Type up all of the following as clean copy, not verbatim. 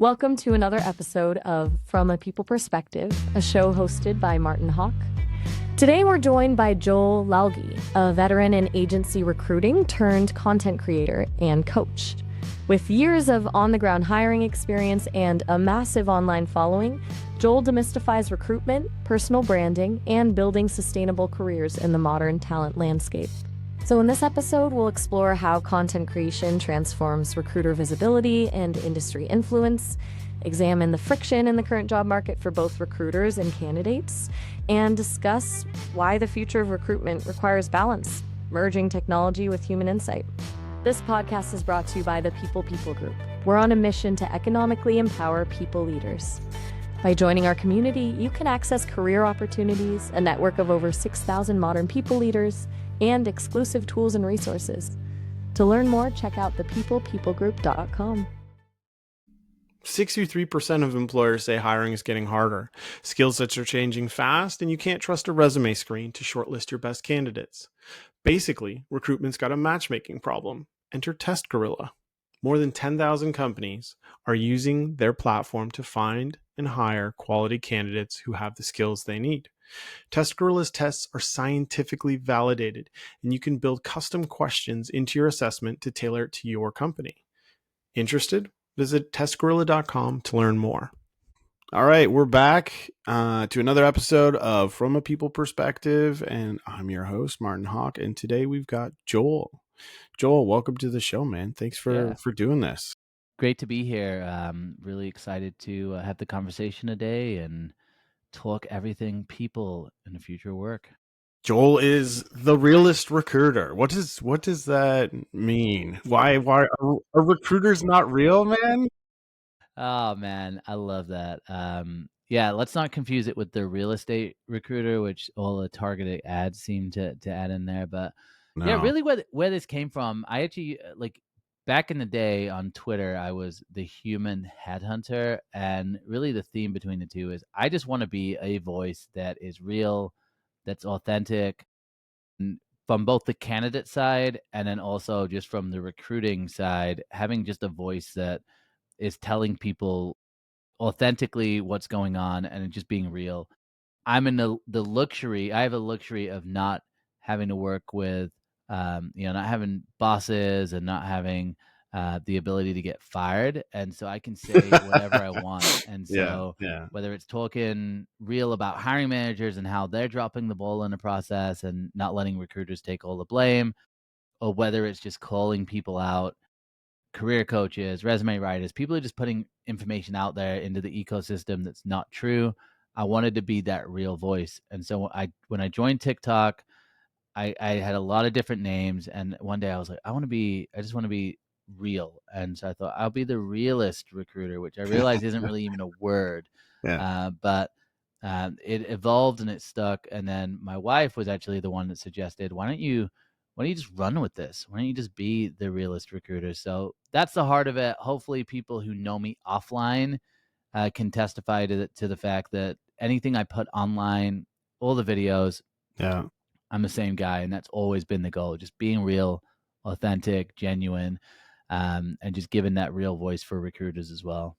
Welcome to another episode of From a People Perspective, a show hosted by Martin Hawk. Today we're joined by Joel Lalgee, a veteran in agency recruiting turned content creator and coach. With years of on-the-ground hiring experience and a massive online following, Joel demystifies recruitment, personal branding, and building sustainable careers in the modern talent landscape. So in this episode, we'll explore how content creation transforms recruiter visibility and industry influence, examine the friction in the current job market for both recruiters and candidates, and discuss why the future of recruitment requires balance, merging technology with human insight. This podcast is brought to you by the People Group. We're on a mission to economically empower people leaders. By joining our community, you can access career opportunities, a network of over 6,000 modern people leaders, and exclusive tools and resources. To learn more, check out thepeoplegroup.com. 63% of employers say hiring is getting harder. Skill sets are changing fast, and you can't trust a resume screen to shortlist your best candidates. Basically, recruitment's got a matchmaking problem. Enter Test Gorilla. More than 10,000 companies are using their platform to find and hire quality candidates who have the skills they need. Test Gorilla's tests are scientifically validated, and you can build custom questions into your assessment to tailor it to your company. Interested? Visit testgorilla.com to learn more. All right, we're back to another episode of From a People Perspective, and I'm your host, Martin Hawk, and today we've got Joel. Joel, welcome to the show, man. Thanks for doing this. Great to be here. Really excited to have the conversation today and talk everything people in the future work. Joel is the realest recruiter. What does that mean? Why are recruiters not real, man? Oh man, I love that. Let's not confuse it with the real estate recruiter, which all the targeted ads seem to add in there. But No. really where this came from, I actually back in the day on Twitter, I was the human headhunter, and really the theme between the two is I just want to be a voice that is real, that's authentic, from both the candidate side and then also just from the recruiting side, having just a voice that is telling people authentically what's going on and just being real. I'm in the luxury. I have a luxury of not having to work with, not having bosses and not having the ability to get fired. And so I can say whatever I want. And so whether it's talking real about hiring managers and how they're dropping the ball in the process and not letting recruiters take all the blame, or whether it's just calling people out, career coaches, resume writers, people are just putting information out there into the ecosystem that's not true. I wanted to be that real voice. And so when I joined TikTok, I had a lot of different names. And one day I was like, I just want to be real. And so I thought I'll be the realest recruiter, which I realize isn't really even a word. But it evolved and it stuck. And then my wife was actually the one that suggested, why don't you just run with this? Why don't you just be the realist recruiter? So that's the heart of it. Hopefully people who know me offline can testify to the fact that anything I put online, all the videos, I'm the same guy. And that's always been the goal, just being real, authentic, genuine, and just giving that real voice for recruiters as well.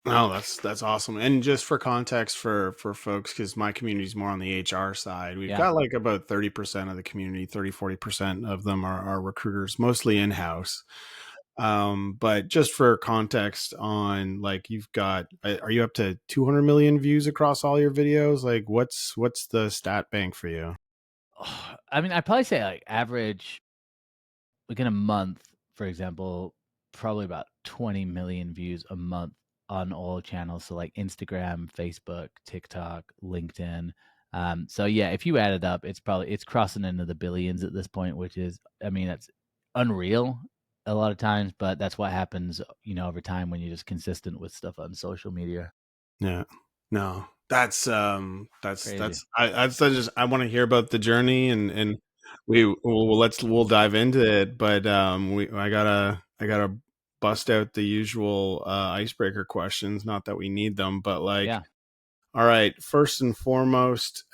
Oh, that's awesome. And just for context for folks, because my community is more on the HR side, we've got like about 30% of the community, 40% of them are recruiters, mostly in-house. But just for context on, like, you've got, are you up to 200 million views across all your videos? Like what's the stat bank for you? I mean, I'd probably say like average, like in a month, for example, probably about 20 million views a month on all channels. So like Instagram, Facebook, TikTok, LinkedIn. So yeah, if you add it up, it's crossing into the billions at this point, which is, I mean, that's unreal a lot of times, but that's what happens, over time when you're just consistent with stuff on social media. Yeah, no, that's I want to hear about the journey and we'll dive into it, but I gotta bust out the usual icebreaker questions. Not that we need them, but all right. First and foremost,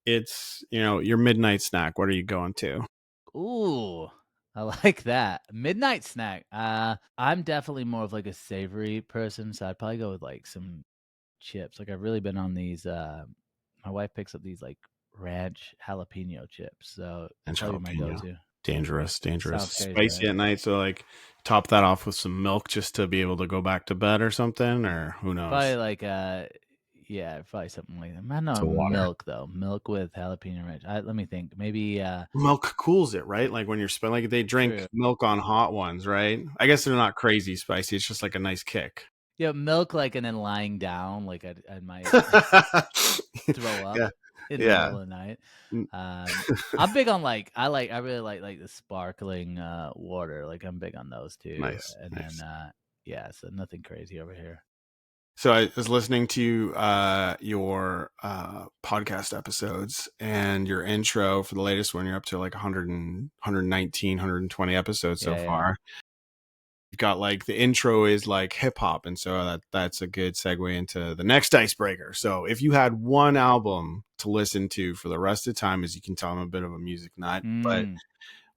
it's your midnight snack. What are you going to? Ooh, I like that. Midnight snack. I'm definitely more of like a savory person, so I'd probably go with like some chips. Like I've really been on these. My wife picks up these like ranch jalapeno chips, so And that'd probably be my jalapeno. go-to. Dangerous. Sounds crazy, Spicy right? at night. So like top that off with some milk just to be able to go back to bed or something, or who Probably knows? like yeah, probably something like that. I don't know, To water. milk though. Milk with jalapeno ranch. Let me think. Maybe Milk cools it, right? Like when you're like they drink true. milk on hot ones, right? I guess they're not crazy spicy. It's just like a nice kick. Yeah, milk like and then lying down, like I might throw up Yeah. in the Yeah. middle of the night. Mm. I'm big on like I really like the sparkling water. Like I'm big on those too. Nice. And then Nice. yeah, so nothing crazy over here. So I was listening to your podcast episodes and your intro for the latest one. You're up to like 100 119, 120 episodes so Yeah, yeah. far. You've got like the intro is like hip hop, and so that's a good segue into the next icebreaker. So if you had one album to listen to for the rest of the time, as you can tell, I'm a bit of a music nut, but Mm,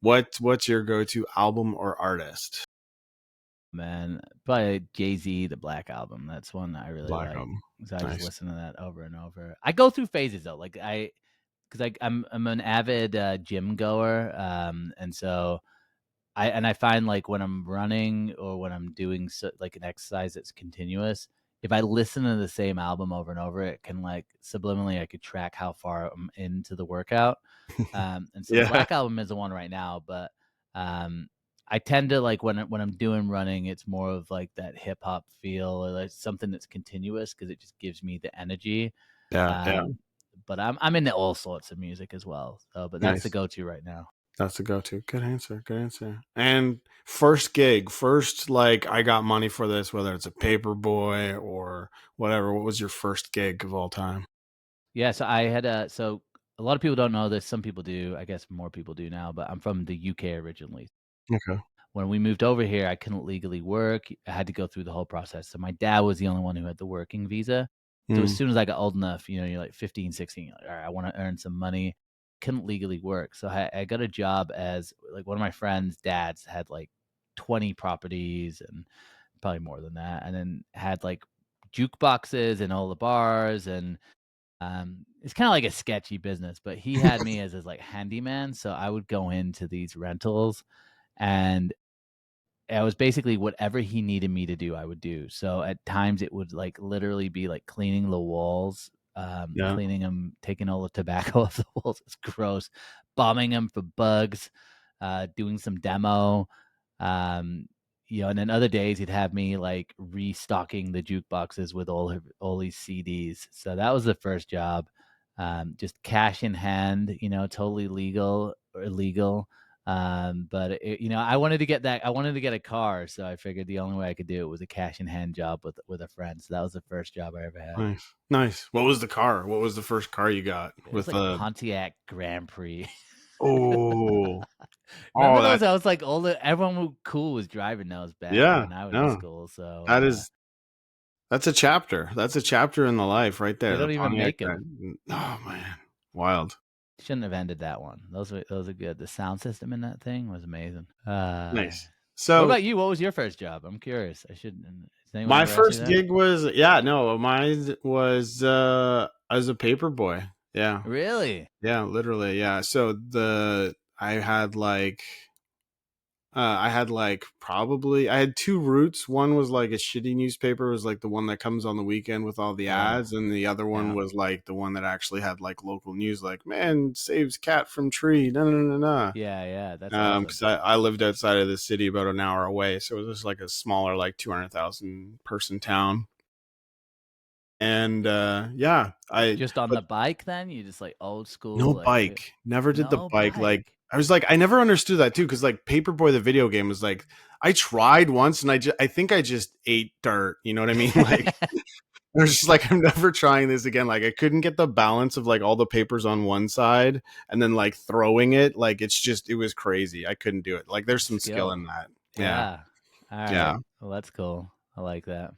what's your go-to album or artist? man, probably Jay-Z, the Black Album. That's one I really Black like. album. So I just Nice. listen to that over and over. I go through phases though. Like because I'm an avid gym goer, and so I find like when I'm running or when I'm doing like an exercise that's continuous, if I listen to the same album over and over, it can like subliminally I could track how far I'm into the workout. And so the Yeah. Black Album is the one right now, but um, I tend to like when I'm doing running, it's more of like that hip hop feel or like something that's continuous because it just gives me the energy. Yeah. Yeah. Um, but I'm into all sorts of music as well. So, but that's the Nice. go-to right now. That's the go-to. Good answer. Good answer. And first gig, first like I got money for this, whether it's a paper boy or whatever. What was your first gig of all time? Yeah, so I had so a lot of people don't know this. Some people do. I guess more people do now. But I'm from the UK originally. Okay. When we moved over here, I couldn't legally work. I had to go through the whole process. So my dad was the only one who had the working visa. So as Mm. soon as I got old enough, you're like 15, 16, you're like, all right, I want to earn some money. Couldn't legally work. So I got a job as like one of my friends' dads had like 20 properties and probably more than that. And then had like jukeboxes in all the bars and it's kind of like a sketchy business, but he had me as his like handyman. So I would go into these rentals and I was basically whatever he needed me to do, I would do. So at times it would like literally be like cleaning the walls, Yeah. cleaning them, taking all the tobacco off the walls. It's gross. Bombing them for bugs, doing some demo. Um, and then other days he'd have me like restocking the jukeboxes with all these CDs. So that was the first job. Just cash in hand, totally legal or illegal. But I wanted to get that. I wanted to get a car, so I figured the only way I could do it was a cash in hand job with a friend. So that was the first job I ever had. Nice. Nice. What was the car? What was the first car you got It was with like a the Pontiac Grand Prix. Oh. Remember Oh, those? that I was like, everyone cool was driving those back yeah. when I was in No. school. So That is that's a chapter. That's a chapter in the life right they there. The don't even Pontiac. make them. Oh man. Wild. Shouldn't have ended that one. Those are good. The sound system in that thing was amazing. Nice. What So about you? What was your first job? I'm curious. I should. Has anyone my ever asked you first that? gig was yeah, no, mine was as a paper boy. Yeah. Really? Yeah, literally. Yeah. So I had like probably I had two routes. One was like a shitty newspaper, it was like the one that comes on the weekend with all the Oh, ads, and the other one yeah. was like the one that actually had like local news, like man saves cat from tree, no no no no. Yeah, yeah, that's awesome. Because I lived outside of the city about an hour away, so it was just like a smaller, like 200,000 person town. And yeah, I Just on but the bike then? You just like old school, no like bike. Never did the no bike. Like bike. I was like, I never understood that too, because like Paperboy the video game was like, I tried once, and I think I just ate dirt. You know what I mean? Like I was just like, I'm never trying this again. Like I couldn't get the balance of like all the papers on one side and then like throwing it. Like it was crazy. I couldn't do it. Like there's some skill Skill. in that. Yeah, Yeah. All yeah. right. Well, that's cool. I like that.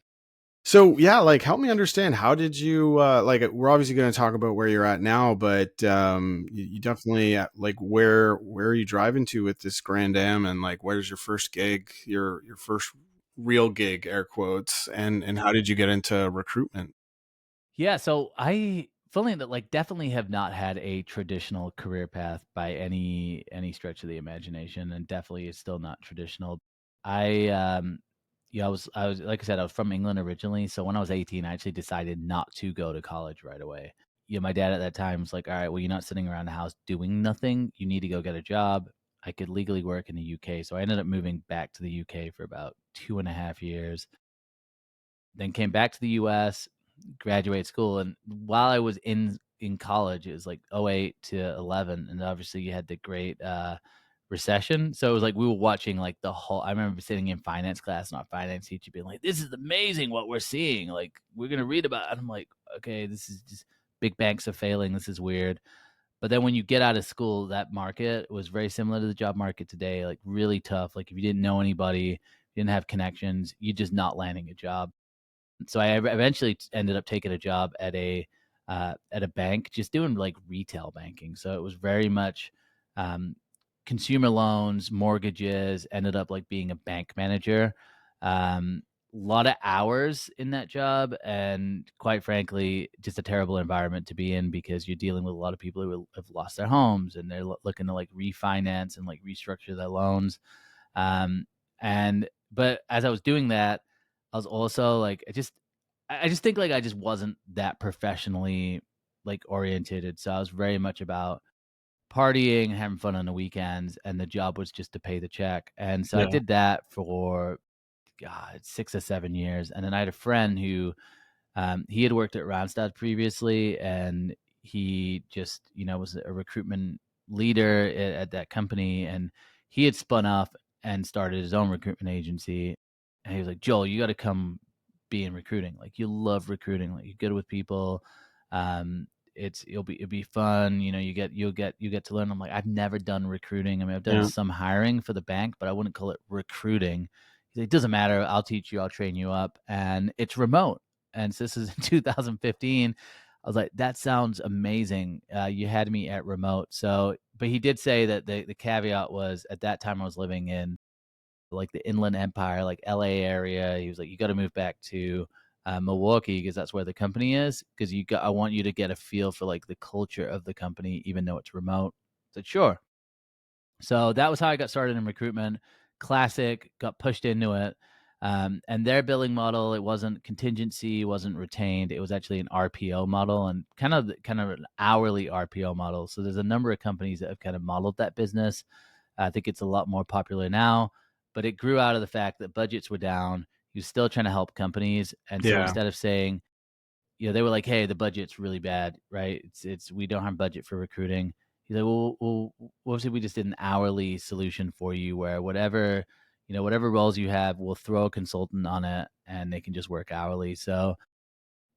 So yeah, like help me understand, how did you like, we're obviously going to talk about where you're at now, but you definitely like, where are you driving to with this Grand Am, and like where's your first gig, your first real gig, air quotes, and how did you get into recruitment? Yeah, so I fully that like definitely have not had a traditional career path by any stretch of the imagination, and definitely is still not traditional. I yeah, I was like I said, I was from England originally, so when I was 18, I actually decided not to go to college right away. My dad at that time was like, "All right, well, you're not sitting around the house doing nothing. You need to go get a job." I could legally work in the UK, so I ended up moving back to the UK for about 2.5 years, then came back to the US, graduated school, and while I was in college, it was like '08 to 11, and obviously you had the great, recession, so it was like we were watching, like, the whole I remember sitting in finance class and our finance teacher being like, "This is amazing what we're seeing, like, we're gonna read about it," and I'm like, "Okay, this is just big banks are failing, this is weird." But then when you get out of school, that market was very similar to the job market today, like, really tough, like, if you didn't know anybody, didn't have connections, you're just not landing a job. So I eventually ended up taking a job at a bank, just doing like retail banking. So it was very much um, consumer loans, mortgages. Ended up like being a bank manager. A lot of hours in that job, and quite frankly, just a terrible environment to be in because you're dealing with a lot of people who have lost their homes and they're looking to like refinance and like restructure their loans. Um, and but as I was doing that, I was also like, I just think like I just wasn't that professionally like oriented. So I was very much about partying, having fun on the weekends, and the job was just to pay the check. And so I Yeah. did that for God 6 or 7 years, and then I had a friend who he had worked at Randstad previously, and he just, was a recruitment leader at that company, and he had spun off and started his own recruitment agency. And he was like, "Joel, you got to come be in recruiting. Like, you love recruiting. Like, you're good with people. Um, it'll be fun. You'll get to learn." I'm like, "I've never done recruiting. I mean, I've done Yeah. some hiring for the bank, but I wouldn't call it recruiting." He's like, "It doesn't matter. I'll teach you. I'll train you up, and it's remote." And so this is in 2015. I was like, "That sounds amazing. You had me at remote." So, but he did say that the caveat was at that time I was living in like the Inland Empire, like LA area. He was like, "You got to move back to Milwaukee because that's where the company is. Because I want you to get a feel for like the culture of the company, even though it's remote." I said, "Sure." So that was how I got started in recruitment. Classic, got pushed into it. And their billing model, it wasn't contingency, wasn't retained. It was actually an RPO model, and kind of an hourly RPO model. So there's a number of companies that have kind of modeled that business. I think it's a lot more popular now, but it grew out of the fact that budgets were down. He was still trying to help companies, and so Yeah. instead of saying, they were like, "Hey, the budget's really bad, right? It's we don't have budget for recruiting." He's like, "Well, what if we just did an hourly solution for you, where whatever roles you have, we'll throw a consultant on it, and they can just work hourly." So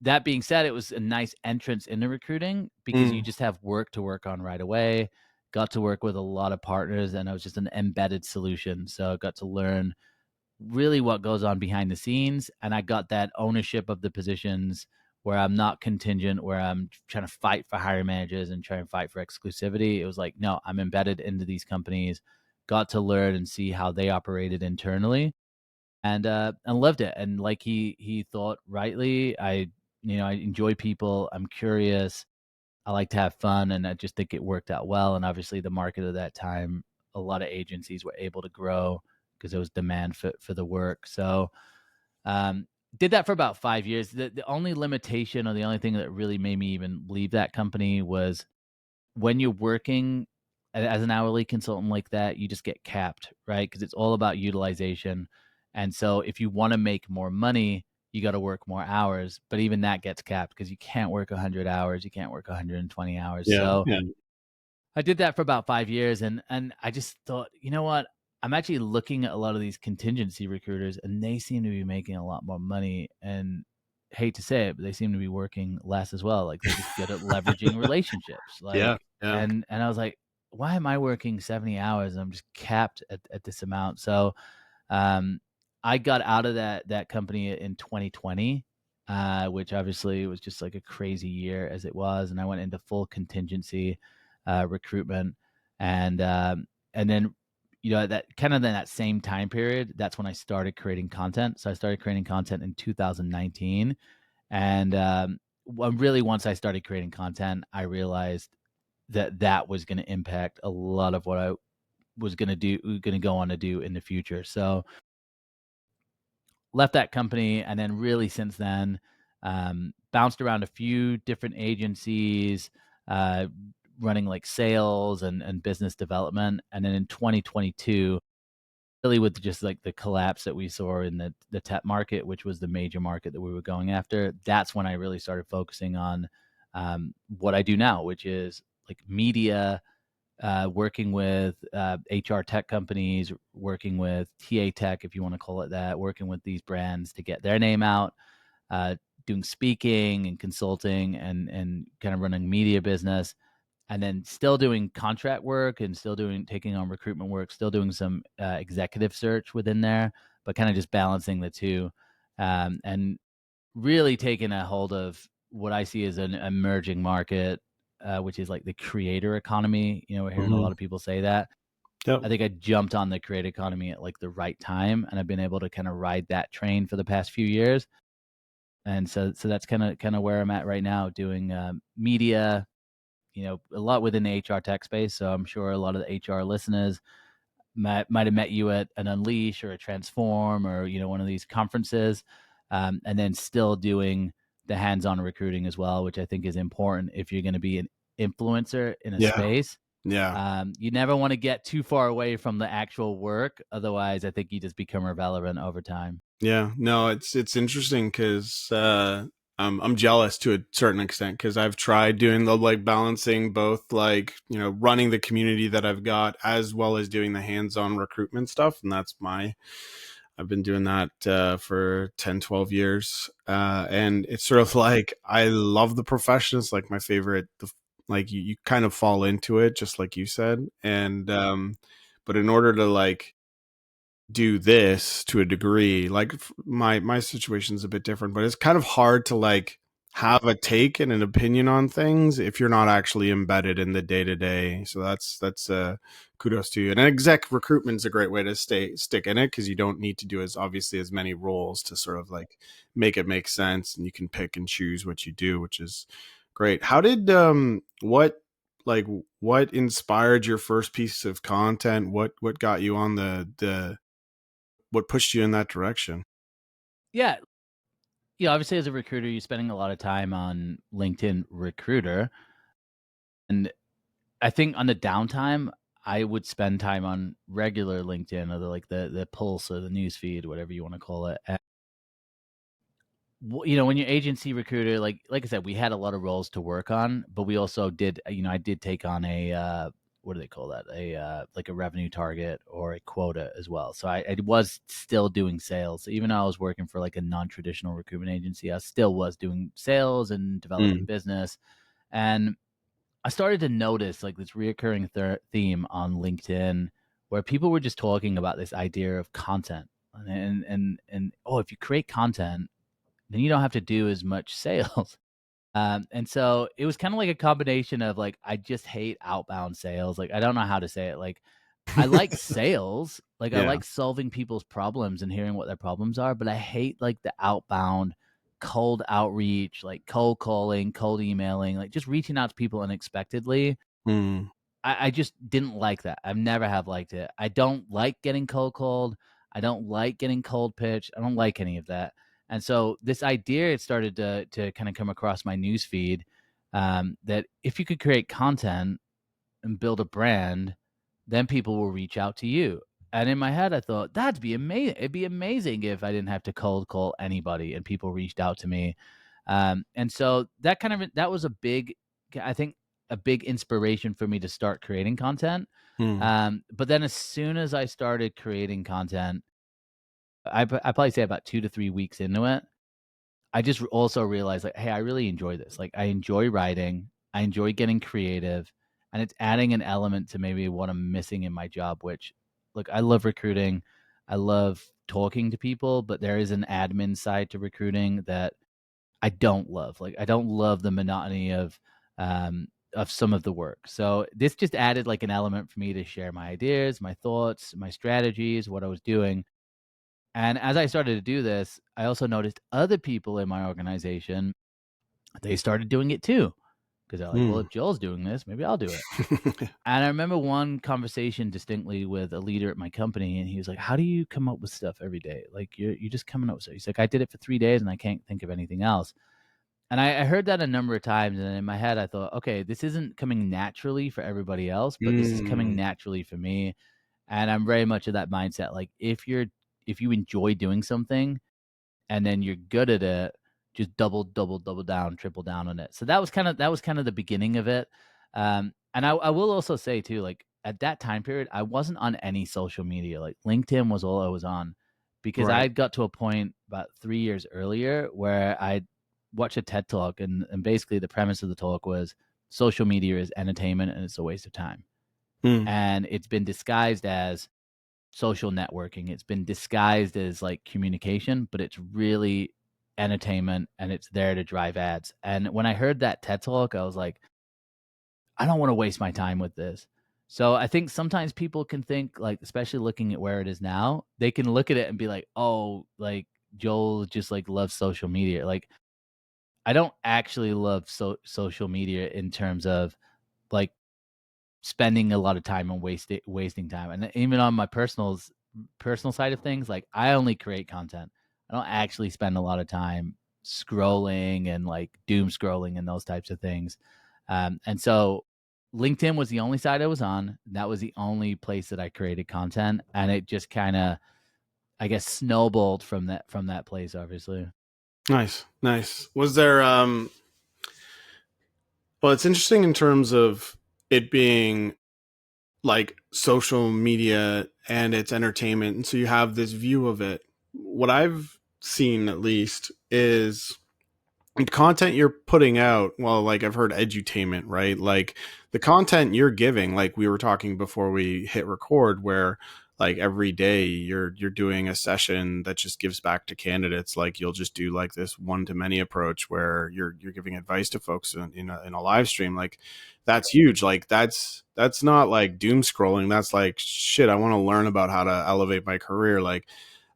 that being said, it was a nice entrance into recruiting because you Mm. just have work to work on right away. Got to work with a lot of partners, and I was just an embedded solution, so I got to learn really what goes on behind the scenes, and I got that ownership of the positions where I'm not contingent, where I'm trying to fight for hiring managers and try and fight for exclusivity. It was like, no, I'm embedded into these companies, got to learn and see how they operated internally, and loved it. And like he thought rightly, I enjoy people, I'm curious, I like to have fun, and I just think it worked out well. And obviously, the market at that time, a lot of agencies were able to grow because there was demand for the work. So, um, did that for about 5 years. The only limitation, or the only thing that really made me even leave that company, was when you're working as an hourly consultant like that, you just get capped, right? Because it's all about utilization. And so, if you want to make more money, you got to work more hours, but even that gets capped because you can't work 100 hours, you can't work 120 hours. Yeah. So Yeah. I did that for about 5 years, and I just thought, you know what? I'm actually looking at a lot of these contingency recruiters, and they seem to be making a lot more money. And hate to say it, but they seem to be working less as well. Like they're just good at leveraging relationships. Yeah. Like, Yeah. and I was like, why am I working 70 hours and I'm just capped at this amount? So um, I got out of that company in 2020, which obviously was just like a crazy year as it was. And I went into full contingency recruitment. And then, that kind of in that same time period, that's when I started creating content. So I started creating content in 2019. And really, once I started creating content, I realized that was going to impact a lot of what I was going to go on to do in the future. So left that company, and then really since then, bounced around a few different agencies, uh, running like sales and business development. And then in 2022, really with just like the collapse that we saw in the tech market, which was the major market that we were going after, that's when I really started focusing on what I do now, which is like media, working with HR tech companies, working with TA tech, if you want to call it that, working with these brands to get their name out, doing speaking and consulting and kind of running media business, and then still doing contract work and still taking on recruitment work, still doing some executive search within there, but kind of just balancing the two, and really taking a hold of what I see as an emerging market, which is like the creator economy. We're hearing a Hmm. lot of people say that. Yep. I think I jumped on the creator economy at like the right time, and I've been able to kind of ride that train for the past few years. And so that's kind of where I'm at right now, doing media, a lot within the HR tech space. So I'm sure a lot of the HR listeners might have met you at an Unleash or a Transform or one of these conferences, and then still doing the hands-on recruiting as well, which I think is important if you're going to be an influencer in a Yeah. space. Yeah. You never want to get too far away from the actual work, otherwise I think you just become irrelevant over time. Yeah, no, it's interesting because I'm jealous to a certain extent because I've tried doing the like balancing both like running the community that I've got as well as doing the hands-on recruitment stuff, and I've been doing that for 10, 12 years, and it's sort of like I love the profession. It's like my favorite. Like you kind of fall into it, just like you said, and but in order to like do this to a degree, like my situation's a bit different, but it's kind of hard to like have a take and an opinion on things if you're not actually embedded in the day to day. So that's kudos to you. And exec recruitment is a great way to stick in it because you don't need to do as obviously as many roles to sort of like make it make sense, and you can pick and choose what you do, which is great. How did what inspired your first piece of content? What got you on the what pushed you in that direction? Yeah, obviously as a recruiter, you're spending a lot of time on LinkedIn Recruiter, and I think on the downtime, I would spend time on regular LinkedIn or the Pulse or the news feed, whatever you want to call it. And, when you're agency recruiter, like I said, we had a lot of roles to work on, but we also did, I did take on a what do they call that? A like a revenue target or a quota as well. So I was still doing sales. So even though I was working for like a non-traditional recruitment agency, I still was doing sales and developing Mm. business. And I started to notice like this reoccurring theme on LinkedIn where people were just talking about this idea of content. And oh, if you create content, then you don't have to do as much sales. And so it was kind of like a combination of like, I just hate outbound sales. Like, I don't know how to say it. Like, I like sales. Like, I Yeah. like solving people's problems and hearing what their problems are, but I hate like the outbound cold outreach, like cold calling, cold emailing, like just reaching out to people unexpectedly. Mm. I just didn't like that. I've never have liked it. I don't like getting cold called. I don't like getting cold pitched. I don't like any of that. And so this idea, it started to kind of come across my news feed, that if you could create content and build a brand, then people will reach out to you. And in my head, I thought that'd be amazing. It'd be amazing if I didn't have to cold call anybody and people reached out to me. And so that was a big, I think, a big inspiration for me to start creating content. Mm. But then as soon as I started creating content, I probably say about 2 to 3 weeks into it, I just also realized like, hey, I really enjoy this. Like, I enjoy writing, I enjoy getting creative, and it's adding an element to maybe what I'm missing in my job. Which, look, I love recruiting, I love talking to people, but there is an admin side to recruiting that I don't love. Like, I don't love the monotony of some of the work. So this just added like an element for me to share my ideas, my thoughts, my strategies, what I was doing. And as I started to do this, I also noticed other people in my organization, they started doing it too. Because they're like, well, Mm. if Joel's doing this, maybe I'll do it. And I remember one conversation distinctly with a leader at my company, and he was like, "How do you come up with stuff every day? Like you're just coming up with stuff." He's like, "I did it for 3 days, and I can't think of anything else." And I heard that a number of times, and in my head, I thought, "Okay, this isn't coming naturally for everybody else, but this is coming Mm. naturally for me." And I'm very much of that mindset. Like if you enjoy doing something, and then you're good at it, just double down, triple down on it. So that was kind of the beginning of it. And I will also say too, like at that time period, I wasn't on any social media. Like LinkedIn was all I was on, because I Right. had got to a point about 3 years earlier where I watched a TED talk, and basically the premise of the talk was social media is entertainment and it's a waste of time. Mm. And it's been disguised as social networking. It's been disguised as like communication, but it's really entertainment, and it's there to drive ads. And when I heard that TED talk, I was like, I don't want to waste my time with this. So I think sometimes people can think, like, especially looking at where it is now, they can look at it and be like, oh, like Joel just like loves social media. Like, I don't actually love social media in terms of like spending a lot of time and wasting time. And even on my personal side of things, like I only create content. I don't actually spend a lot of time scrolling and like doom scrolling and those types of things. And so LinkedIn was the only site I was on. That was the only place that I created content, and it just kind of, I guess, snowballed from that place. Obviously, Nice. Nice. Was there well, it's interesting in terms of it being like social media and its entertainment. And so you have this view of it. What I've seen at least is the content you're putting out. Well, like I've heard edutainment, right? Like the content you're giving, like we were talking before we hit record, where like every day you're doing a session that just gives back to candidates. Like you'll just do like this one to many approach where you're giving advice to folks in a live stream. Like that's huge. Like that's not like doom scrolling. That's like shit. I want to learn about how to elevate my career. Like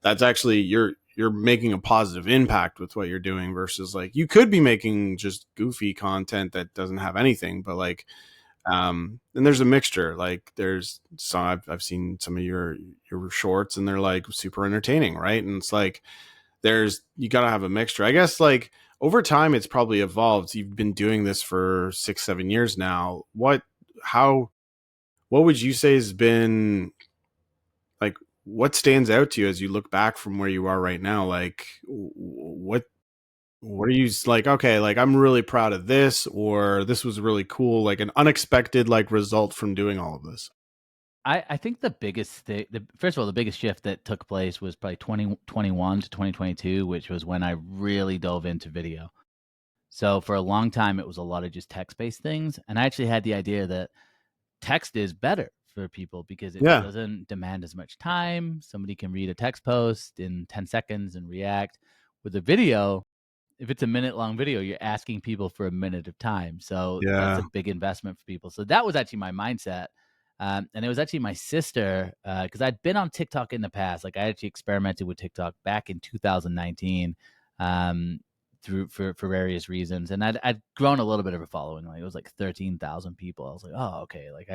that's actually you're making a positive impact with what you're doing versus like you could be making just goofy content that doesn't have anything, but like and there's a mixture. Like there's some I've seen some of your shorts and they're like super entertaining, right? And it's like there's you got to have a mixture, I guess. Like over time it's probably evolved. You've been doing this for 6-7 years now. How what would you say has been like what stands out to you as you look back from where you are right now? Like what are you like, okay, like I'm really proud of this, or this was really cool, like an unexpected like result from doing all of this? I think the biggest thing, first of all, the biggest shift that took place was probably 2021 to 2022, which was when I really dove into video. So for a long time, it was a lot of just text-based things, and I actually had the idea that text is better for people because it Yeah. doesn't demand as much time. Somebody can read a text post in 10 seconds and react. With a video, if it's a minute long video, you're asking people for a minute of time. So that's Yeah. a big investment for people. So that was actually my mindset. And it was actually my sister, because I'd been on TikTok in the past. Like I actually experimented with TikTok back in 2019, through for various reasons, and I'd grown a little bit of a following. Like it was like 13,000 people. I was like, oh, okay. Like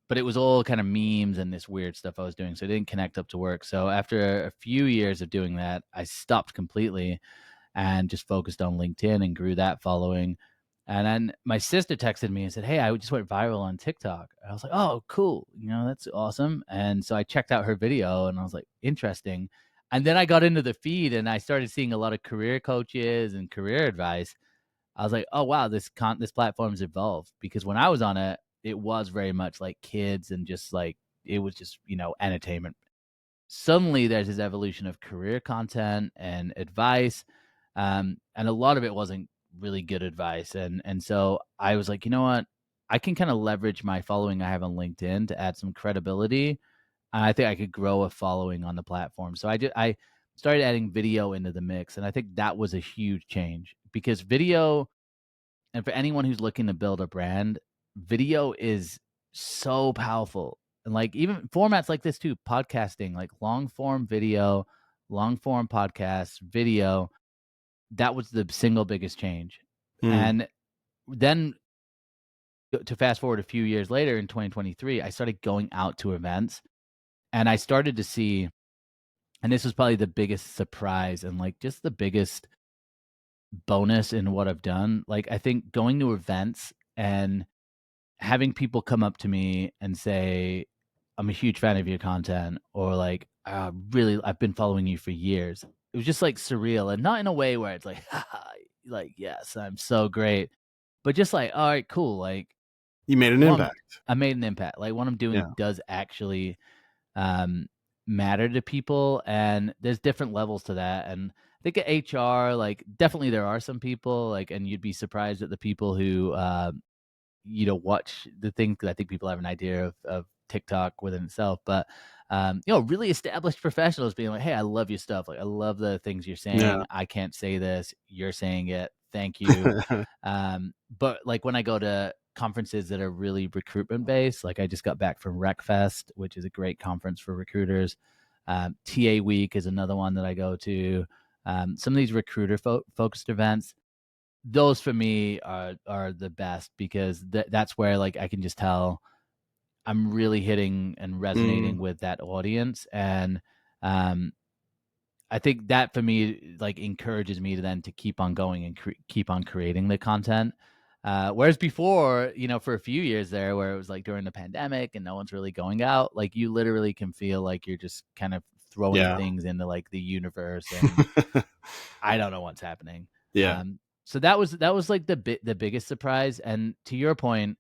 but it was all kind of memes and this weird stuff I was doing, so it didn't connect up to work. So after a few years of doing that, I stopped completely and just focused on LinkedIn and grew that following. And then my sister texted me and said, "Hey, I just went viral on TikTok." And I was like, "Oh, cool. That's awesome." And so I checked out her video and I was like, "Interesting." And then I got into the feed and I started seeing a lot of career coaches and career advice. I was like, "Oh, wow, this platform's evolved," because when I was on it, it was very much like kids and just like it was just, entertainment. Suddenly there's this evolution of career content and advice, and a lot of it wasn't really good advice. And so I was like, you know what, I can kind of leverage my following I have on LinkedIn to add some credibility, and I think I could grow a following on the platform. So I started adding video into the mix. And I think that was a huge change, because video, and for anyone who's looking to build a brand, video is so powerful. And like even formats like this too, podcasting, like long form video, long form podcasts, video, that was the single biggest change. Mm. And then to fast forward a few years later in 2023, I started going out to events, and I started to see, and this was probably the biggest surprise and like just the biggest bonus in what I've done. Like, I think going to events and having people come up to me and say, I'm a huge fan of your content, or like, really, I've been following you for years. It was just like surreal, and not in a way where it's like, like, yes, I'm so great, but just like, all right, cool. Like, You made an one, impact. I made an impact. Like, what I'm Yeah. doing does actually um, matter to people, and there's different levels to that. And I think at HR, like, definitely there are some people like, and you'd be surprised at the people who watch the thing, because I think people have an idea of TikTok within itself, but really established professionals being like, "Hey, I love your stuff. Like, I love the things you're Yeah. saying. I can't say this. You're saying it. Thank you." But like when I go to conferences that are really recruitment based, like I just got back from RecFest, which is a great conference for recruiters. TA Week is another one that I go to. Some of these recruiter focused events, those for me are the best, because that's where like I can just tell I'm really hitting and resonating Mm. with that audience. And um I think that for me like encourages me to then to keep on going and keep on creating the content. Whereas before, for a few years there, where it was like during the pandemic and no one's really going out, like you literally can feel like you're just kind of throwing Yeah. things into like the universe, and I don't know what's happening. Yeah. So that was like the biggest surprise. And to your point,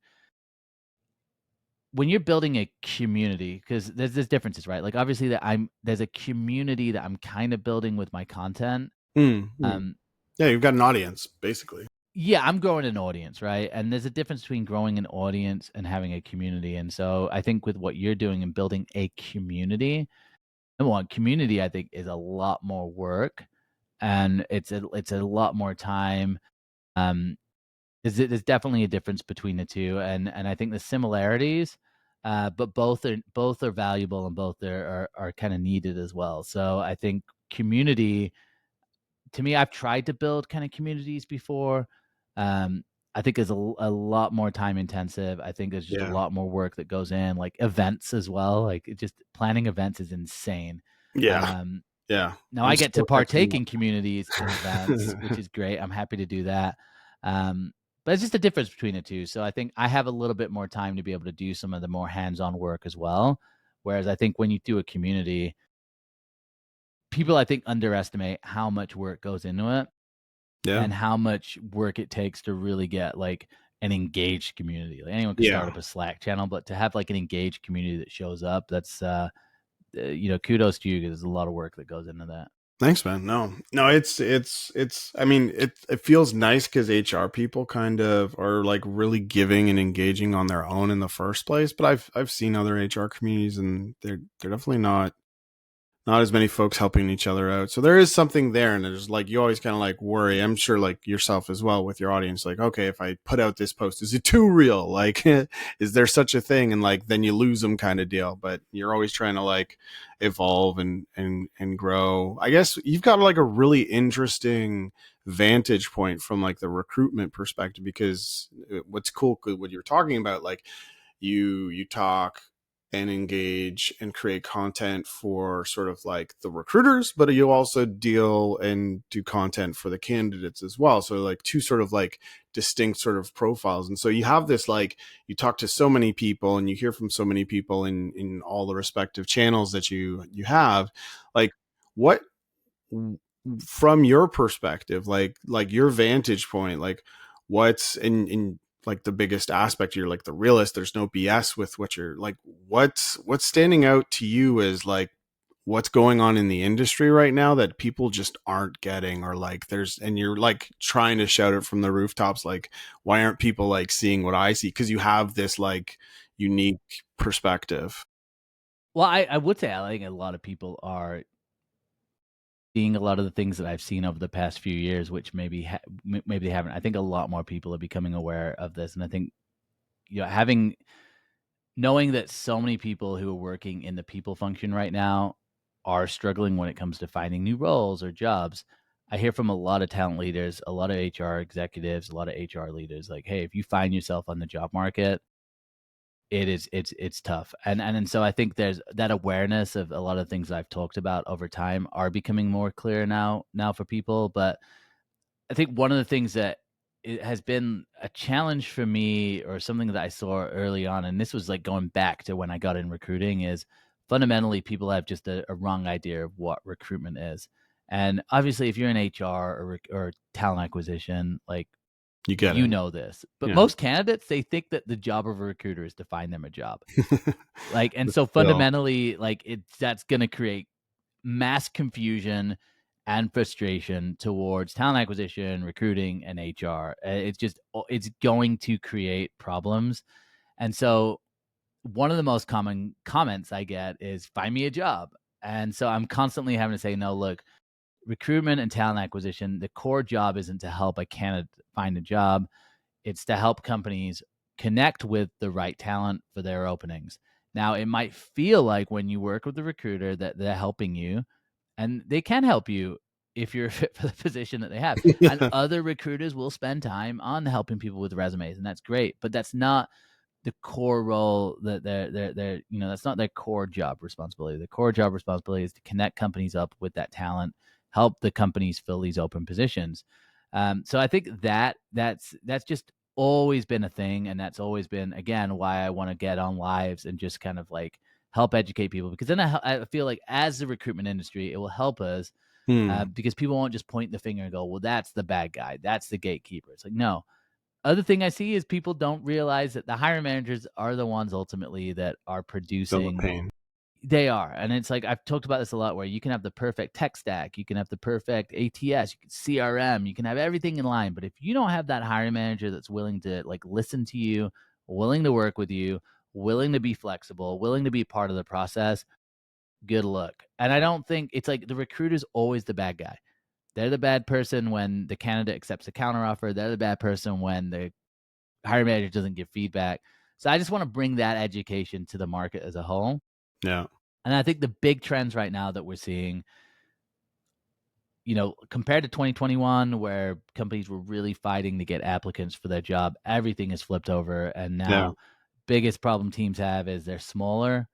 when you're building a community, because there's differences, right? Like obviously there's a community that I'm kind of building with my content. Mm. Mm. Um, Yeah, you've got an audience, basically. yeah, I'm growing an audience, right? And there's a difference between growing an audience and having a community. And so I think with what you're doing and building a community, number one, community I think is a lot more work, and it's a lot more time. Um, there's definitely a difference between the two, and I think the similarities, but both are valuable, and both are kind of needed as well. So I think community, to me, I've tried to build kind of communities before. I think is a lot more time intensive. I think there's just a Yeah. lot more work that goes in, like events as well. Like just planning events is insane. Yeah. Um, Yeah. Now I'm I get to still catching partake in communities and events, which up. is great. I'm happy to do that. But it's just a difference between the two. So I think I have a little bit more time to be able to do some of the more hands-on work as well. Whereas I think when you do a community, people I think underestimate how much work goes into it, Yeah. and how much work it takes to really get like an engaged community. Like anyone can Yeah. start up a Slack channel, but to have like an engaged community that shows up, that's kudos to you, because there's a lot of work that goes into that. Thanks, man. No, it's, I mean, it feels nice because HR people kind of are like really giving and engaging on their own in the first place. But I've seen other HR communities, and they're definitely not as many folks helping each other out. So there is something there. And there's like, you always kind of like worry, I'm sure like yourself as well with your audience, like, okay, if I put out this post, is it too real? Like, is there such a thing? And like, then you lose them kind of deal, but you're always trying to like evolve and grow. I guess you've got like a really interesting vantage point from like the recruitment perspective, because what's cool, what you're talking about, like, you talk and engage and create content for sort of like the recruiters, but you also deal and do content for the candidates as well. So like two sort of like distinct sort of profiles. And so you have this, like, you talk to so many people and you hear from so many people in all the respective channels that you have. Like, what, from your perspective, like your vantage point, like what's in like the biggest aspect, you're like the realist, there's no BS with what you're like, what's standing out to you as like what's going on in the industry right now that people just aren't getting, or like there's, and you're like trying to shout it from the rooftops, like, why aren't people like seeing what I see? Because you have this like unique perspective. Well, I would say I think a lot of people are seeing a lot of the things that I've seen over the past few years, which maybe maybe they haven't. I think a lot more people are becoming aware of this, and I think knowing that so many people who are working in the people function right now are struggling when it comes to finding new roles or jobs. I hear from a lot of talent leaders, a lot of HR executives, a lot of HR leaders, like, hey, if you find yourself on the job market, it's tough. And so I think there's that awareness of a lot of things I've talked about over time are becoming more clear now for people. But I think one of the things that it has been a challenge for me, or something that I saw early on, and this was like going back to when I got in recruiting, is fundamentally people have just a wrong idea of what recruitment is. And obviously, if you're in HR or talent acquisition, like, You get you it. know this, but Yeah. most candidates, they think that the job of a recruiter is to find them a job. Like, and But so still, fundamentally, like, that's going to create mass confusion and frustration towards talent acquisition, recruiting, and HR. It's going to create problems. And so one of the most common comments I get is, find me a job. And so I'm constantly having to say, no, look, recruitment and talent acquisition, the core job isn't to help a candidate find a job. It's to help companies connect with the right talent for their openings. Now, it might feel like when you work with the recruiter that they're helping you, and they can help you if you're fit for the position that they have. And yeah. other recruiters will spend time on helping people with resumes, and that's great. But that's not the core role that they're that's not their core job responsibility. The core job responsibility is to connect companies up with that talent, help the companies fill these open positions. So I think that's just always been a thing, and that's always been, again, why I want to get on lives and just kind of like help educate people, because then I feel like as the recruitment industry, it will help us, Hmm. because people won't just point the finger and go, well, that's the bad guy, that's the gatekeeper. It's like, no. Other thing I see is people don't realize that the hiring managers are the ones ultimately that are Feel the producing. pain. They are. And it's like, I've talked about this a lot, where you can have the perfect tech stack, you can have the perfect ATS, you can CRM, you can have everything in line. But if you don't have that hiring manager that's willing to like listen to you, willing to work with you, willing to be flexible, willing to be part of the process, good luck. And I don't think it's like the recruiter's always the bad guy. They're the bad person when the candidate accepts a counteroffer. They're the bad person when the hiring manager doesn't give feedback. So I just want to bring that education to the market as a whole. Yeah. And I think the big trends right now that we're seeing, compared to 2021, where companies were really fighting to get applicants for their job, everything is flipped over. And Yeah. now, biggest problem teams have is they're smaller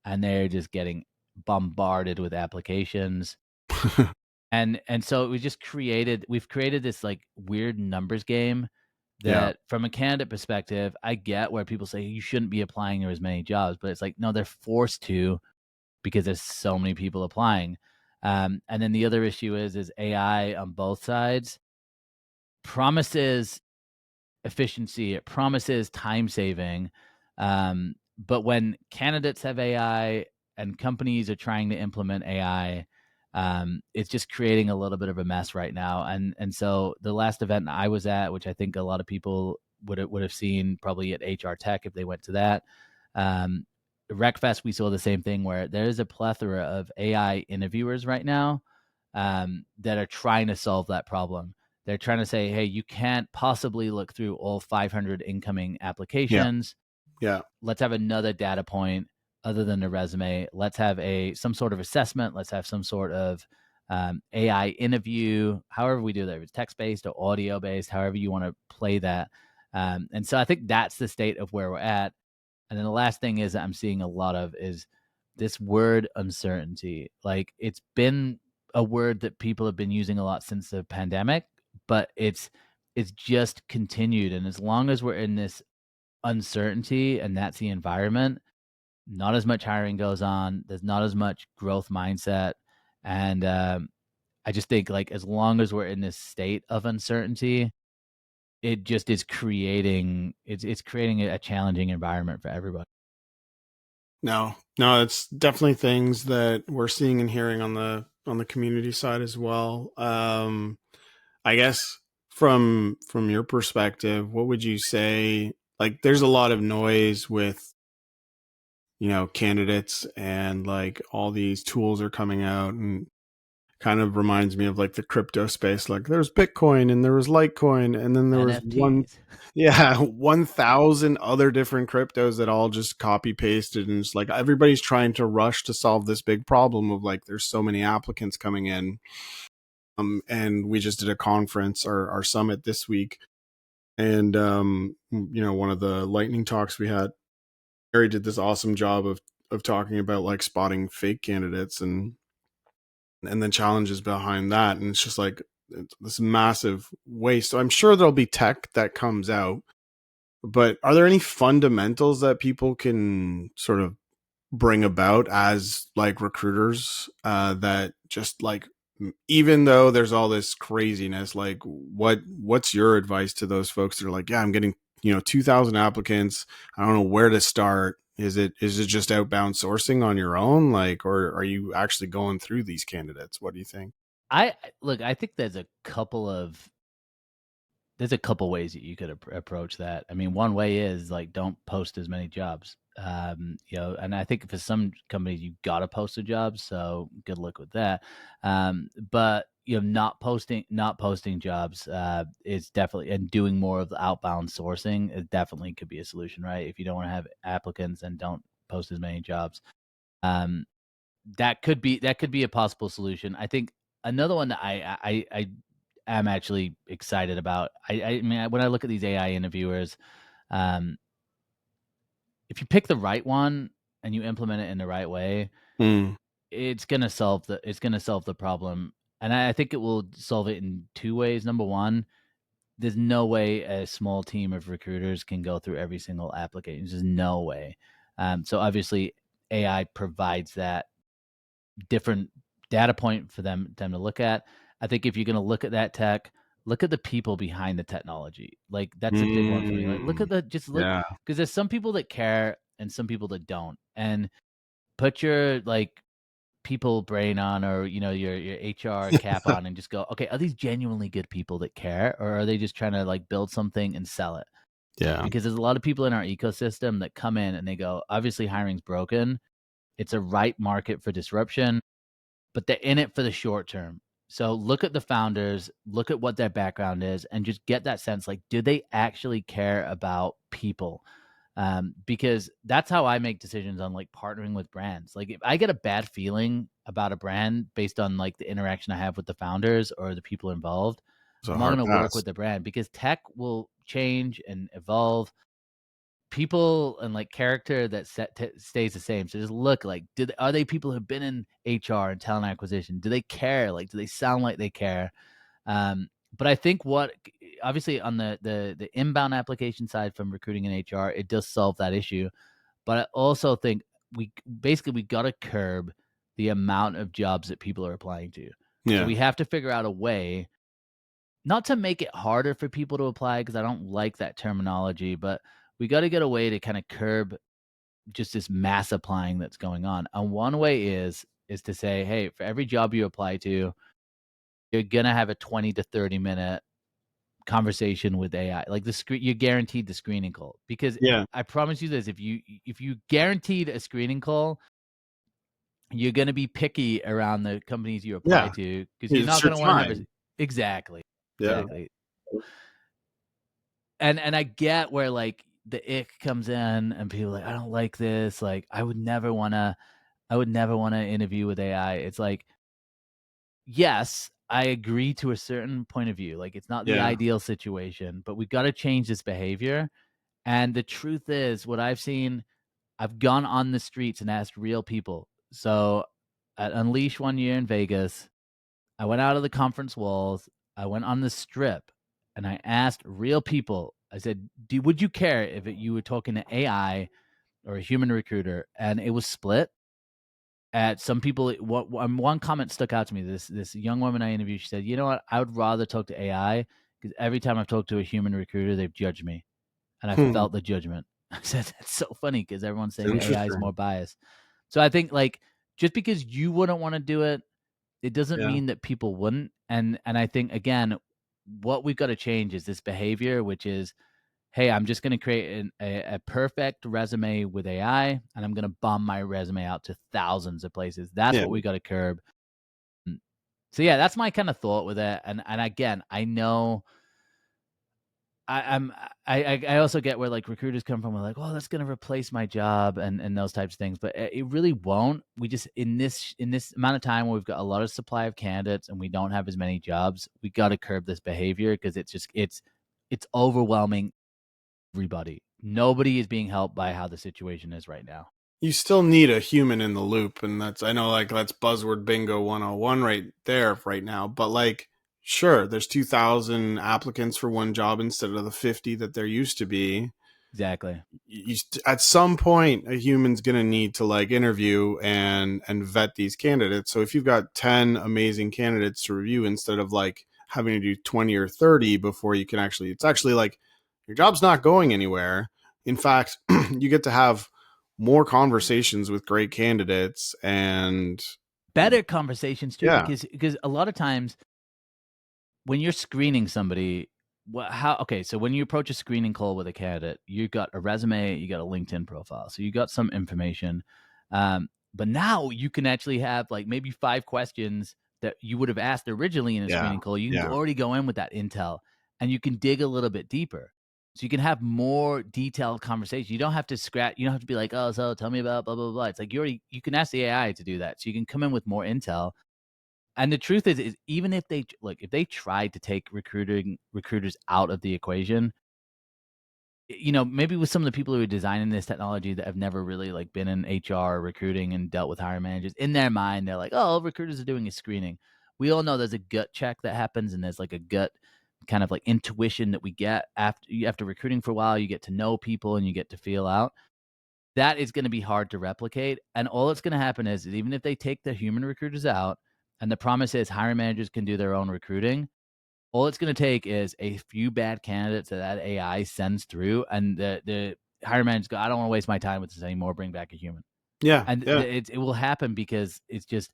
and they're just getting bombarded with applications. And so we've created this like weird numbers game Yeah. that, from a candidate perspective, I get where people say you shouldn't be applying to as many jobs, but it's like, no, they're forced to, because there's so many people applying. And then the other issue is AI on both sides promises efficiency, it promises time saving. But when candidates have AI and companies are trying to implement AI, it's just creating a little bit of a mess right now. And so the last event I was at, which I think a lot of people would have seen probably at HR Tech if they went to that, um, RecFest, we saw the same thing, where there is a plethora of AI interviewers right now, that are trying to solve that problem. They're trying to say, hey, you can't possibly look through all 500 incoming Yeah. applications. Yeah. Let's have another data point other than the resume. Let's have some sort of assessment. Let's have some sort of AI interview, however we do that. If it's text-based or audio-based, however you want to play that. And so I think that's the state of where we're at. And then the last thing is that I'm seeing a lot of is this word uncertainty. Like, it's been a word that people have been using a lot since the pandemic, but it's just continued. And as long as we're in this uncertainty and that's the environment, not as much hiring goes on. There's not as much growth mindset. And I just think, like, as long as we're in this state of uncertainty, it just is creating it's creating a challenging environment for everybody. No, it's definitely things that we're seeing and hearing on the community side as well. I guess from your perspective, what would you say? Like, there's a lot of noise with candidates, and like all these tools are coming out and kind of reminds me of like the crypto space. Like there's Bitcoin and there was Litecoin and then there was NFTs. 1,000 other different cryptos that all just copy pasted. And it's like everybody's trying to rush to solve this big problem of like there's so many applicants coming in. And we just did a conference, our summit this week. And, one of the lightning talks we had, Harry did this awesome job of talking about like spotting fake candidates and then challenges behind that. And it's just like this massive waste. So I'm sure there'll be tech that comes out, but are there any fundamentals that people can sort of bring about as like recruiters that just like, even though there's all this craziness, like what's your advice to those folks that are like, yeah, I'm getting 2,000 applicants, I don't know where to start? Is it just outbound sourcing on your own, like, or are you actually going through these candidates? What do you think? I think there's a couple ways that you could approach that. I mean, one way is like don't post as many jobs. And I think for some companies you got to post a job, so good luck with that. But not posting jobs is definitely, and doing more of the outbound sourcing, it definitely could be a solution, right? If you don't want to have applicants, and don't post as many jobs. That could be a possible solution. I think another one that I am actually excited about. I mean, when I look at these AI interviewers, if you pick the right one and you implement it in the right way, Mm. it's gonna solve the problem. And I think it will solve it in two ways. Number one, there's no way a small team of recruiters can go through every single application. There's no way. So obviously, AI provides that different data point for them to look at. I think if you're going to look at that tech, look at the people behind the technology. Like that's a big one for me. Like look at Yeah. because there's some people that care and some people that don't. And put your like people brain on, or your HR cap on, and just go, okay, are these genuinely good people that care, or are they just trying to like build something and sell it? Yeah. Because there's a lot of people in our ecosystem that come in and they go, obviously hiring's broken. It's a ripe market for disruption, but they're in it for the short term. So look at the founders, look at what their background is, and just get that sense, like, do they actually care about people? Because that's how I make decisions on like partnering with brands. Like if I get a bad feeling about a brand based on like the interaction I have with the founders or the people involved, It's a I'm not hard going to work pass. with the brand, because tech will change and evolve. People and like character that stays the same. So just look like, are they people who've been in HR and talent acquisition? Do they care? Like, do they sound like they care? But I think what obviously on the inbound application side from recruiting and HR, it does solve that issue. But I also think we got to curb the amount of jobs that people are applying to. So Yeah. we have to figure out a way not to make it harder for people to apply, because I don't like that terminology, but we got to get a way to kind of curb just this mass applying that's going on. And one way is to say, hey, for every job you apply to, you're gonna have a 20 to 30-minute conversation with AI. Like you're guaranteed the screening call, because Yeah. I promise you this: if you guaranteed a screening call, you're gonna be picky around the companies you apply Yeah. to, because you're It's not your gonna want to have time. exactly, Yeah. exactly. And I get where like the ick comes in, and people are like, I don't like this. Like I would never want to interview with AI. It's like, yes, I agree to a certain point of view. Like it's not the Yeah. ideal situation, but we've got to change this behavior. And the truth is, what I've seen, I've gone on the streets and asked real people. So at Unleash one year in Vegas, I went out of the conference walls, I went on the strip, and I asked real people. I said, would you care if you were talking to AI or a human recruiter? And it was split. At some people, one comment stuck out to me. This young woman I interviewed, she said, "You know what? I would rather talk to AI, because every time I've talked to a human recruiter, they've judged me, and I Hmm. felt the judgment." I said, "That's so funny, because everyone's It's saying that AI is interesting. more biased." So I think like just because you wouldn't want to do it, it doesn't Yeah. mean that people wouldn't. And I think again, what we've got to change is this behavior, which is, hey, I'm just going to create a perfect resume with AI, and I'm going to bomb my resume out to thousands of places. That's Yeah. what we got to curb. So yeah, that's my kind of thought with it. And again, I know I also get where like recruiters come from. We're like, oh, that's going to replace my job and those types of things, but it really won't. We just in this amount of time where we've got a lot of supply of candidates and we don't have as many jobs, we got to curb this behavior because it's overwhelming everybody. Nobody is being helped by how the situation is right now. You still need a human in the loop, and I know like that's buzzword bingo 101 right there right now, but like sure, there's 2,000 applicants for one job instead of the 50 that there used to be. Exactly. At some point a human's going to need to like interview and vet these candidates. So if you've got 10 amazing candidates to review instead of like having to do 20 or 30 before you can actually, it's actually like your job's not going anywhere. In fact, you get to have more conversations with great candidates and better conversations too, yeah, because a lot of times when you're screening somebody, so when you approach a screening call with a candidate, you got a resume, you got a LinkedIn profile, so you got some information. But now you can actually have like maybe 5 questions that you would have asked originally in a yeah, screening call. You can yeah, already go in with that intel and you can dig a little bit deeper. So you can have more detailed conversation. You don't have to scratch, you don't have to be like, oh, so tell me about blah blah blah. It's like you can ask the AI to do that. So you can come in with more intel. And the truth is even if they if they tried to take recruiters out of the equation, maybe with some of the people who are designing this technology that have never really like been in HR or recruiting and dealt with hiring managers, in their mind, they're like, oh, all recruiters are doing is screening. We all know there's a gut check that happens, and there's like a gut kind of like intuition that we get after recruiting for a while. You get to know people and you get to feel out. That is going to be hard to replicate. And all that's going to happen is even if they take the human recruiters out, and the promise is hiring managers can do their own recruiting, all it's going to take is a few bad candidates that AI sends through, and the hiring managers go, I don't want to waste my time with this anymore. Bring back a human. yeah, And yeah. it will happen because it's just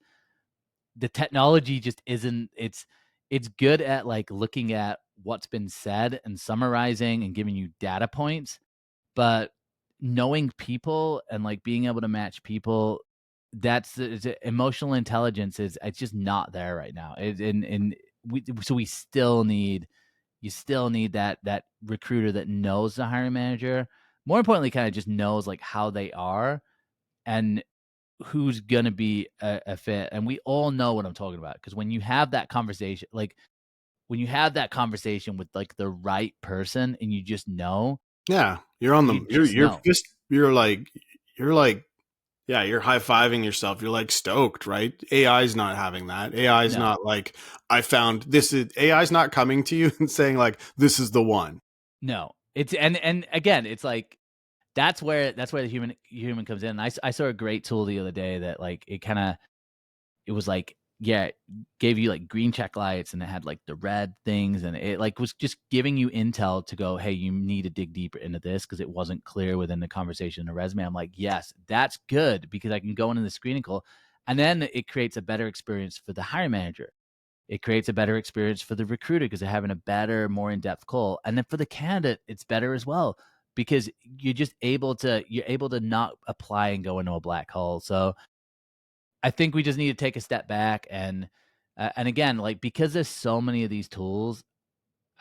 the technology just isn't. It's good at like looking at what's been said and summarizing and giving you data points, but knowing people and like being able to match people, emotional intelligence is it's just not there right now. We still need you still need that recruiter that knows the hiring manager. More importantly, kind of just knows like how they are and who's gonna be a fit. And we all know what I'm talking about because when you have that conversation, with like the right person, and you just know, Yeah, you're on the you just know. you're like yeah, you're high-fiving yourself. You're like stoked, right? AI's not having that. AI's No, not like I found this is AI's not coming to you and saying like this is the one. no. It's and again, it's like that's where the human comes in. And I saw a great tool the other day that like it was like, yeah, gave you like green check lights and it had like the red things, and it like was just giving you intel to go, hey, you need to dig deeper into this because it wasn't clear within the conversation in the resume. I'm like, yes, that's good because I can go into the screening call, and then it creates a better experience for the hiring manager. It creates a better experience for the recruiter because they're having a better, more in-depth call. And then for the candidate, it's better as well because you're able to not apply and go into a black hole. So I think we just need to take a step back and again, like because there's so many of these tools,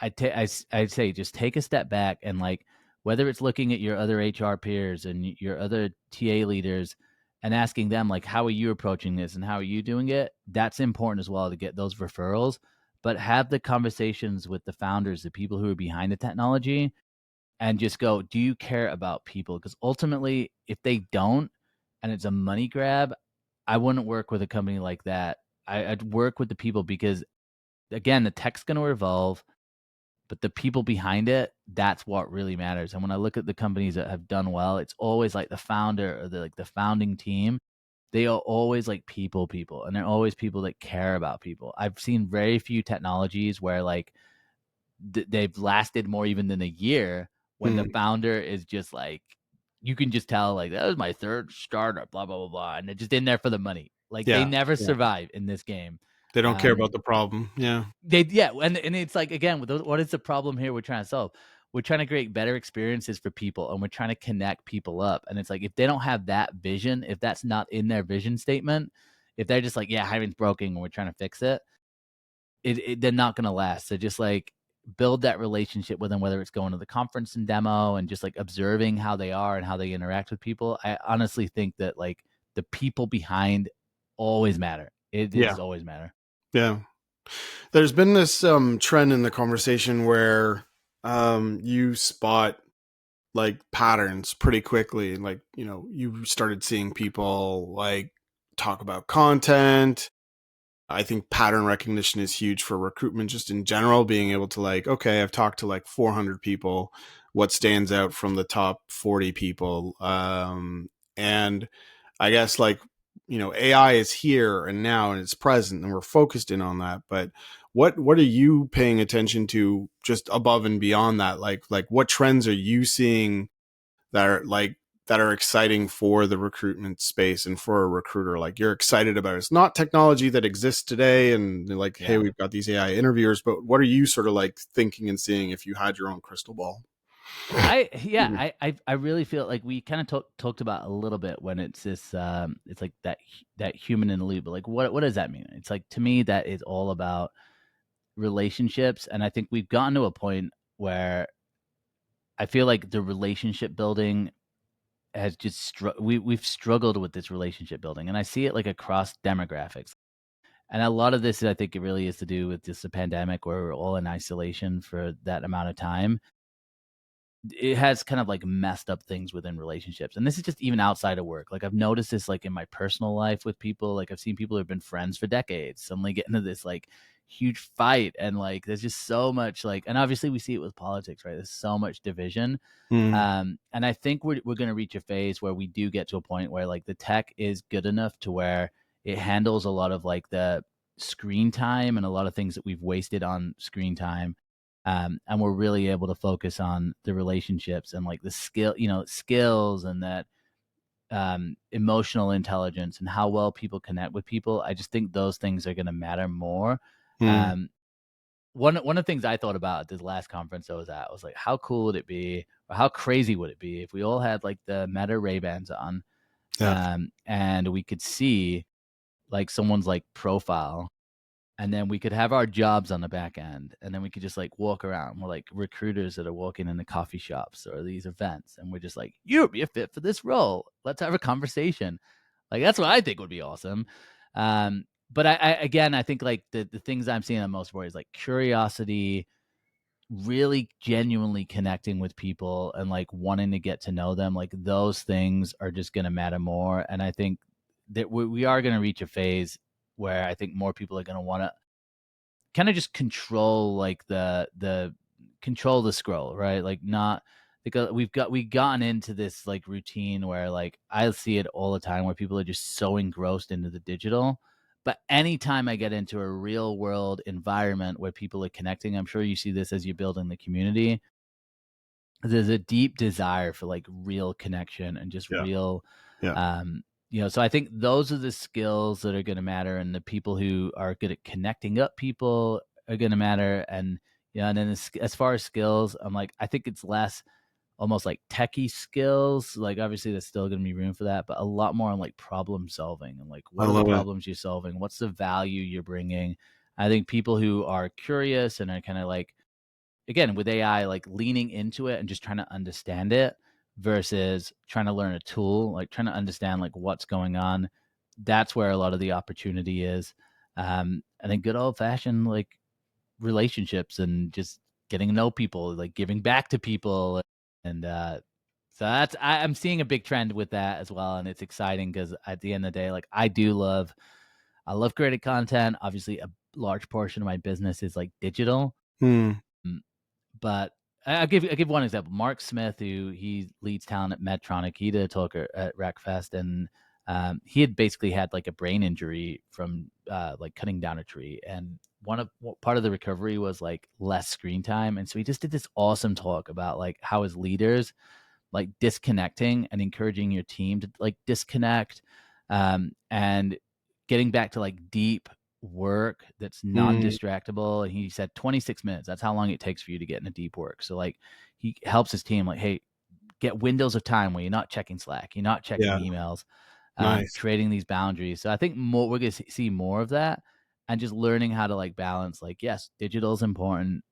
I'd say just take a step back and like whether it's looking at your other HR peers and your other TA leaders and asking them like how are you approaching this and how are you doing it? That's important as well to get those referrals, but have the conversations with the founders, the people who are behind the technology, and just go, do you care about people? Because ultimately, if they don't and it's a money grab, I wouldn't work with a company like that. I'd work with the people because again, the tech's going to evolve, but the people behind it, that's what really matters. And when I look at the companies that have done well, it's always like the founder or the founding team. They are always like people, and they're always people that care about people. I've seen very few technologies where like they've lasted more even than a year when the Hmm. founder is just like you can just tell like that was my third startup, blah blah blah blah, and they're just in there for the money. Like they Yeah, never yeah. survive in this game. They don't care Um, about the problem. Yeah. and it's like again, what is the problem here we're trying to solve? We're trying to create better experiences for people, and we're trying to connect people up. And it's like if they don't have that vision, if that's not in their vision statement, if they're just like, yeah, hiring's broken and we're trying to fix it, they're not going to last. So just like build that relationship with them, whether it's going to the conference and demo and just like observing how they are and how they interact with people. I honestly think that like the people behind always matter. It Yeah. is always matter. Yeah. There's been this trend in the conversation where you spot like patterns pretty quickly. Like, you started seeing people like talk about content. I think pattern recognition is huge for recruitment just in general, being able to like, okay, I've talked to like 400 people. What stands out from the top 40 people? And I guess like, AI is here and now and it's present and we're focused in on that. But what are you paying attention to just above and beyond that? Like what trends are you seeing that are exciting for the recruitment space and for a recruiter? Like you're excited about it. It's not technology that exists today and like, hey, Yeah. we've got these AI interviewers, but what are you sort of like thinking and seeing if you had your own crystal ball? I really feel like we kind of talked about a little bit when it's this it's like that human in the loop. But like what does that mean? It's like to me that is all about relationships, and I think we've gotten to a point where I feel like the relationship building has just we've struggled with this relationship building, and I see it like across demographics. And a lot of this, I think, it really is to do with just the pandemic, where we're all in isolation for that amount of time. It has kind of like messed up things within relationships, and this is just even outside of work. Like I've noticed this like in my personal life with people. Like I've seen people who've been friends for decades suddenly get into this like huge fight, and like there's just so much like, and obviously we see it with politics, right? There's so much division. Mm, And I think we're going to reach a phase where we do get to a point where like the tech is good enough to where it handles a lot of like the screen time and a lot of things that we've wasted on screen time. And we're really able to focus on the relationships and like the skills and that emotional intelligence and how well people connect with people. I just think those things are going to matter more. mm, Um, one of the things I thought about at this last conference I was at was like, how cool would it be, or how crazy would it be if we all had like the Meta Ray-Bans on, yeah. and we could see like someone's like profile, and then we could have our jobs on the back end, and then we could just like walk around. We're like recruiters that are walking in the coffee shops or these events, and we're just like, you'd be a fit for this role. Let's have a conversation. Like that's what I think would be awesome. But I again, I think like the things I'm seeing the most for is like curiosity, really genuinely connecting with people and like wanting to get to know them. Like those things are just going to matter more. And I think that we are going to reach a phase where I think more people are going to want to kind of just control like the control the scroll, right? Like not because we've gotten into this like routine where like I see it all the time where people are just so engrossed into the digital. But anytime I get into a real world environment where people are connecting, I'm sure you see this as you're building the community. There's a deep desire for like real connection and just Yeah. real Yeah. um so I think those are the skills that are going to matter, and the people who are good at connecting up people are going to matter. And and then as far as skills, I'm like, I think it's less almost like techie skills. Like obviously there's still going to be room for that, but a lot more on like problem solving and like I what are the love it. problems you're solving, what's the value you're bringing. I think people who are curious and are kind of like, again, with AI, like leaning into it and just trying to understand it versus trying to learn a tool, like trying to understand like what's going on. That's where a lot of the opportunity is. And then good old fashioned like relationships and just getting to know people, like giving back to people. And so I'm seeing a big trend with that as well. And it's exciting because at the end of the day, like I love creating content. Obviously, a large portion of my business is like digital. Mm, Mm, but I'll give one example. Mark Smith, who he leads talent at Medtronic, he did a talk at RecFest, and he had basically had like a brain injury from like cutting down a tree, and part of the recovery was like less screen time, and so he just did this awesome talk about like how his leaders like disconnecting and encouraging your team to like disconnect, and getting back to like deep work that's mm, non-distractible. And he said 26 minutes, that's how long it takes for you to get into deep work. So like he helps his team like, hey, get windows of time where you're not checking Slack, you're not checking yeah. emails, Nice. creating these boundaries. So I think more we're going to see more of that. and just learning how to like balance, like, yes, digital is important.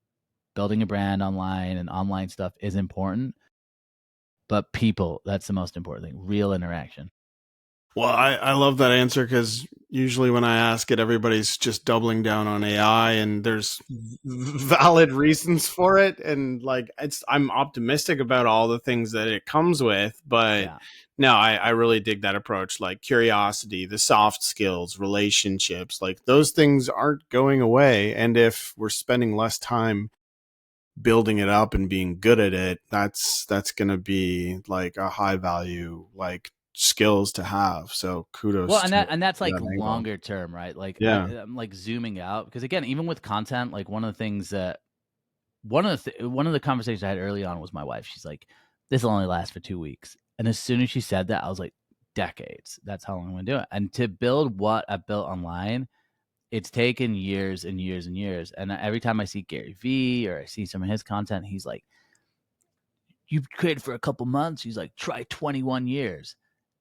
Building a brand online and online stuff is important, but people, that's the most important thing. Real interaction. Well, I love that answer, because usually when I ask it, everybody's just doubling down on AI, and there's valid reasons for it. And like, I'm optimistic about all the things that it comes with, but Yeah. no, I really dig that approach. Like curiosity, the soft skills, relationships, like those things aren't going away. And if we're spending less time building it up and being good at it, that's going to be like a high value, like skills to have. So kudos. Well, to and that's like that angle. longer term, right? Like Yeah. I'm like zooming out, because again, even with content, like one of the things that one of the conversations I had early on was my wife. She's like, "This will only last for 2 weeks," and as soon as she said that, I was like, "Decades. That's how long I'm gonna do it." And to build what I built online, it's taken years and years and years. And every time I see Gary Vee or I see some of his content, he's like, "You've created for a couple months." He's like, "Try 21 years."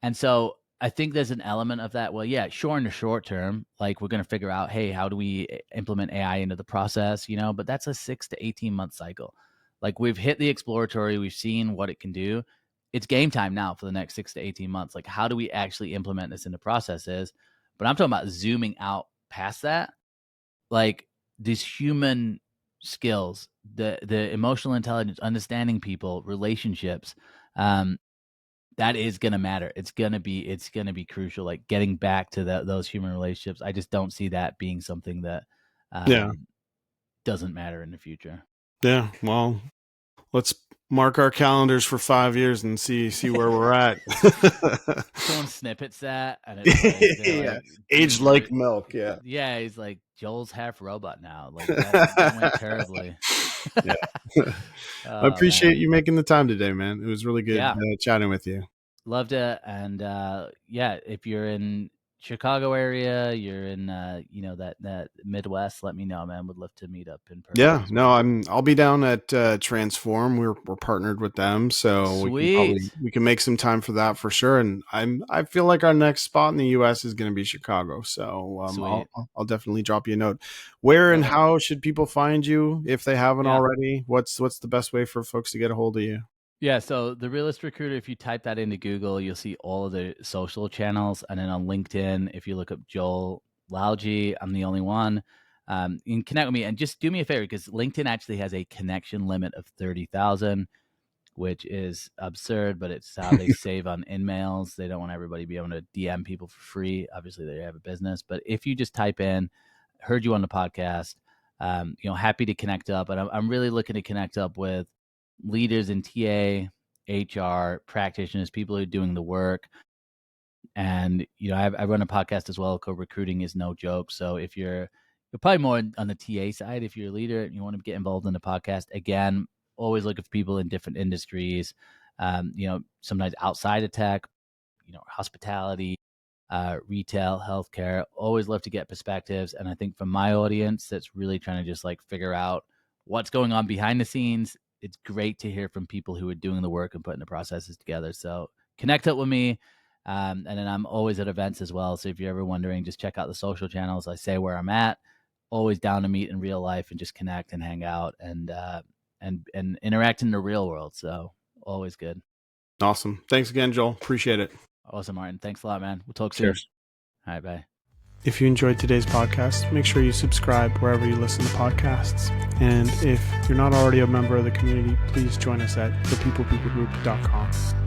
And so I think there's an element of that. Well, yeah, sure, in the short term, like we're going to figure out, hey, how do we implement AI into the process, but that's a 6 to 18 month cycle. Like we've hit the exploratory, we've seen what it can do. It's game time now for the next 6 to 18 months. Like, how do we actually implement this into processes? But I'm talking about zooming out past that, like these human skills, the emotional intelligence, understanding people, relationships, that is going to matter. It's going to be crucial, like getting back to those human relationships. I just don't see that being something that doesn't matter in the future. Yeah. Well, let's mark our calendars for 5 years and see where we're at. Someone snippets that, and it's like, yeah. like, aged like milk. Yeah. Yeah, he's like, Joel's half robot now. Like that went terribly. Yeah. Oh, I appreciate man. you making the time today, man. It was really good Yeah. chatting with you. Loved it. And yeah, if you're in Chicago area, you're in that Midwest, let me know, man. Would love to meet up in person. Yeah, no, I'll be down at Transform. We're partnered with them, so Sweet. we can make some time for that for sure. And I feel like our next spot in the U.S. is going to be Chicago, so Sweet. I'll definitely drop you a note. Where and Perfect. how should people find you if they haven't Yeah. already? What's the best way for folks to get a hold of you? Yeah, so the Realest Recruiter, if you type that into Google, you'll see all of the social channels. And then on LinkedIn, if you look up Joel Lalgee, I'm the only one. You can connect with me, and just do me a favor, because LinkedIn actually has a connection limit of 30,000, which is absurd, but it's how they save on in-mails. They don't want everybody to be able to DM people for free. Obviously, they have a business. But if you just type in, heard you on the podcast, happy to connect up. And I'm really looking to connect up with leaders in TA, HR, practitioners, people who are doing the work. And, I run a podcast as well called Recruiting is No Joke. So if you're probably more on the TA side, if you're a leader and you want to get involved in the podcast, again, always looking for people in different industries, sometimes outside of tech, hospitality, retail, healthcare. Always love to get perspectives. And I think from my audience that's really trying to just like figure out what's going on behind the scenes, it's great to hear from people who are doing the work and putting the processes together. So connect up with me. And then I'm always at events as well. So if you're ever wondering, just check out the social channels. I say where I'm at. Always down to meet in real life and just connect and hang out and interact in the real world. So always good. Awesome. Thanks again, Joel. Appreciate it. Awesome, Martin. Thanks a lot, man. We'll talk soon. Cheers. All right, bye. If you enjoyed today's podcast, make sure you subscribe wherever you listen to podcasts. And if you're not already a member of the community, please join us at thepeoplepeoplegroup.com.